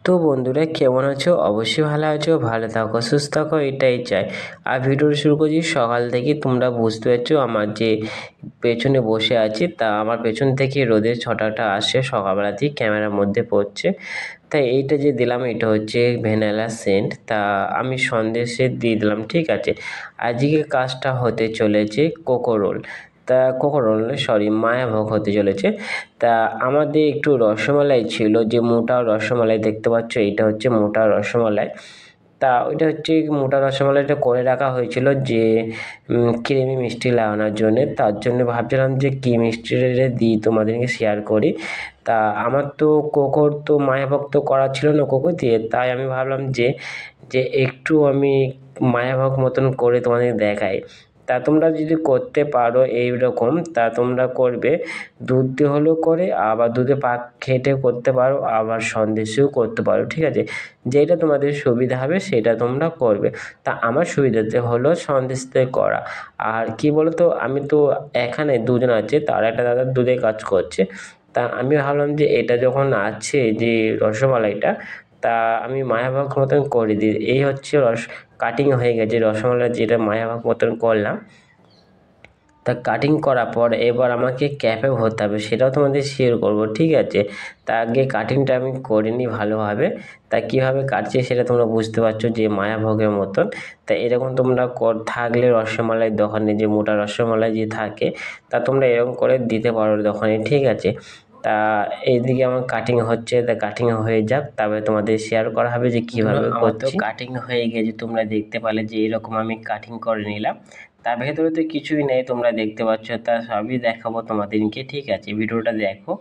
তো বন্ধুরা কেমন আছো? অবশ্যই ভালো আছো, ভালো থাকো, সুস্থ থাকো, এটাই চাই। আর ভিডিওটা শুরু করছি সকাল থেকে। তোমরা বুঝতে পারছো আমার যে পেছনে বসে আছি, তা আমার পেছন থেকে রোদের ছটাটা আসছে সকালবেলাতেই ক্যামেরার মধ্যে পড়ছে। তাই এইটা যে দিলাম এটা হচ্ছে ভ্যানিলা সেন্ট। তা আমি সন্দেশে দিয়ে দিলাম, ঠিক আছে। আজকে কাজটা হতে চলেছে কোকো রোল। তা কোকো রোল সরি মায়াভোগ হতে চলেছে। তা আমাদের একটু রসমালাই ছিল, যে মোটা রসমালাই দেখতে পাচ্ছ, এটা হচ্ছে মোটা রসমালাই। তা ওইটা হচ্ছে মোটা রসমালাইটা করে রাখা হয়েছিল যে ক্রিমি মিষ্টি লাগানোর জন্যে। তার জন্য ভাবছিলাম যে কী মিষ্টিটা দিই তোমাদেরকে শেয়ার করি। তা আমার তো কোকোর তো মায়াভোগ তো করা ছিল না কোকো দিয়ে, তাই আমি ভাবলাম যে একটু আমি মায়াভোগ মতন করে তোমাদের দেখাই। তা তোমরা যদি করতে পারো এইরকম, তা তোমরা করবে। দুধ দিয়ে হলেও করে, আবার দুধে পাক খেটে করতে পারো, আবার সন্দেশেও করতে পারো, ঠিক আছে। যেটা তোমাদের সুবিধা হবে সেটা তোমরা করবে। তা আমার সুবিধাতে হলো সন্দেশ দিয়ে করা। আর কি বলতো, আমি তো এখানে দুজন আছে, তার একটা দাদা দুধে কাজ করছে। তা আমি ভাবলাম যে এটা যখন আছে যে রসমালাইটা, তা আমি মায়াভাগ মতন করে দিই। এই হচ্ছে কাটিং হয়ে গেছে রসমালাই, যেটা মায়াভাগ মতন করলাম। তা কাটিং করার পর এবার আমাকে ক্যাপে ভরতে হবে, সেটাও তোমাদের শেয়ার করব, ঠিক আছে। তা আগে কাটিংটা আমি করে নিই ভালোভাবে। তা কীভাবে কাটছে সেটা তোমরা বুঝতে পারছো, যে মায়াভোগের মতন। তা এরকম তোমরা থাকলে রসমালাইয়ের দোকানে যে মোটা রসমালাই যে থাকে, তা তোমরা এরকম করে দিতে পারো দোকানে, ঠিক আছে। তা এইদিকে আমার কাটিং হচ্ছে, তা কাটিং হয়ে যাক, তারপরে তোমাদের শেয়ার করা হবে যে কীভাবে করছি। কাটিং হয়ে গেছে, তোমরা দেখতে পালে যে এরকম আমি কাটিং করে নিলাম। তার ভেতরে তো কিছুই নেই, তোমরা দেখতে পাচ্ছ। তা সবই দেখাবো তোমাদেরকে, ঠিক আছে, ভিডিওটা দেখো।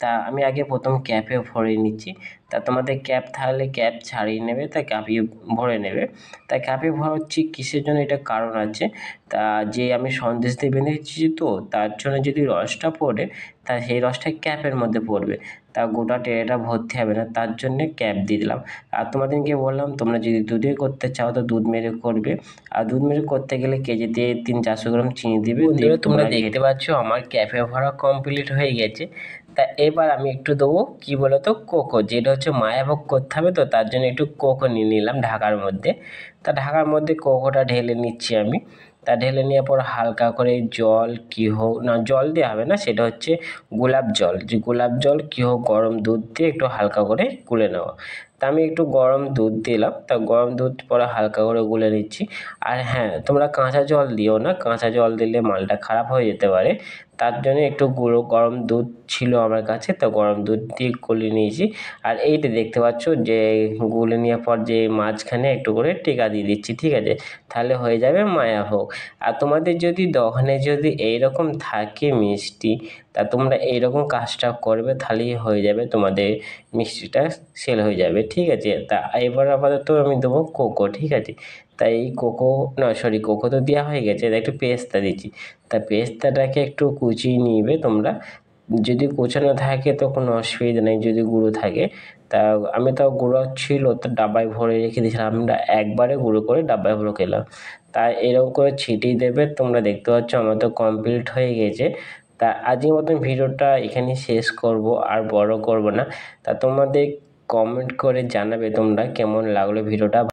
তা আমি আগে প্রথম ক্যাপে ভরে নিচ্ছি। তা তোমাদের ক্যাপ থাকলে ক্যাপ ছাড়িয়ে নেবে, তা ক্যাপে ভরে নেবে। তা ক্যাপে ভরাচ্ছি কিসের জন্য, এটা কারণ আছে। তা যে আমি সন্দেশ দিয়ে বেঁধেছি, তো তার জন্য যদি রসটা পড়ে, তা সেই রসটা ক্যাপের মধ্যে পড়বে। তা গোটা ট্রেটা ভর্তি হবে না, তার জন্যে ক্যাপ দিয়ে দিলাম। আর তোমাদেরকে বললাম তোমরা যদি দুধে করতে চাও তো দুধ মেরে করবে। আর দুধ মেরে করতে গেলে কেজিতে 300-400 গ্রাম চিনি দিবে। বন্ধুরা তোমরা দেখতে পাচ্ছ আমার ক্যাফে ভরা কমপ্লিট হয়ে গেছে। তা এবার আমি একটু দেবো কি বলতো কোকো, যেটা হচ্ছে মায়াভোগ করতে হবে, তো তার জন্য একটু কোকো নিয়ে নিলাম ঢাকার মধ্যে। তা ঢাকার মধ্যে কোকোটা ঢেলে নিচ্ছি আমি। তা ঢেলে নেওয়ার পর হালকা করে জল কি হোক না, জল দেওয়া হবে না, সেটা হচ্ছে গোলাপ জল, যে গোলাপ জল কি হোক গরম দুধ দিয়ে একটু হালকা করে গুলে নেওয়া। তা আমি একটু গরম দুধ দিলাম, তা গরম দুধ পরে হালকা করে গুলে নিচ্ছি। আর হ্যাঁ, তোমরা কাঁচা জল দিও না, কাঁচা জল দিলে মালটা খারাপ হয়ে যেতে পারে। তার জন্য একটু গরম দুধ ছিল আমার কাছে, তো গরম দুধ দিয়ে গুলে নিয়েছি। আর এইটা দেখতে পাচ্ছ যে গুলে নেওয়ার পর যে মাঝখানে একটু করে টেকা দিয়ে দিচ্ছি, ঠিক আছে। তাহলে হয়ে যাবে মায়াভোগ। আর তোমাদের যদি দোকানে যদি এইরকম থাকে মিষ্টি, তা তোমরা এইরকম কাজটা করবে, তাহলেই হয়ে যাবে তোমাদের মিষ্টিটা সেল হয়ে যাবে, ঠিক আছে। তা এবার আপাতত আমি দেবো কোকো, ঠিক আছে। তাই কোকো না সরি কোকো তো দেওয়া হয়ে গেছে, একটু পেস্তা দিচ্ছি। তা পেস্তাটাকে একটু কুচিয়ে নিবে তোমরা। যদি কুচানো থাকে তো কোনো অসুবিধা নেই, যদি গুঁড়ো থাকে। তা আমি তাও গুঁড়ো ছিল তো ডাব্বায় ভরে রেখে দিয়েছিলাম, আমরা একবারে গুঁড়ো করে ডাব্বায় ভরে খেলাম। তাই এরকম করে ছিটিয়ে দেবে। তোমরা দেখতে পাচ্ছ আমার তো কমপ্লিট হয়ে গেছে। তা আজকের মতন ভিডিওটা এখানেই শেষ করব, আর বড় করব না। তা তোমাদের কমেন্ট করে জানাবে তোমরা কেমন লাগলো ভিডিওটা।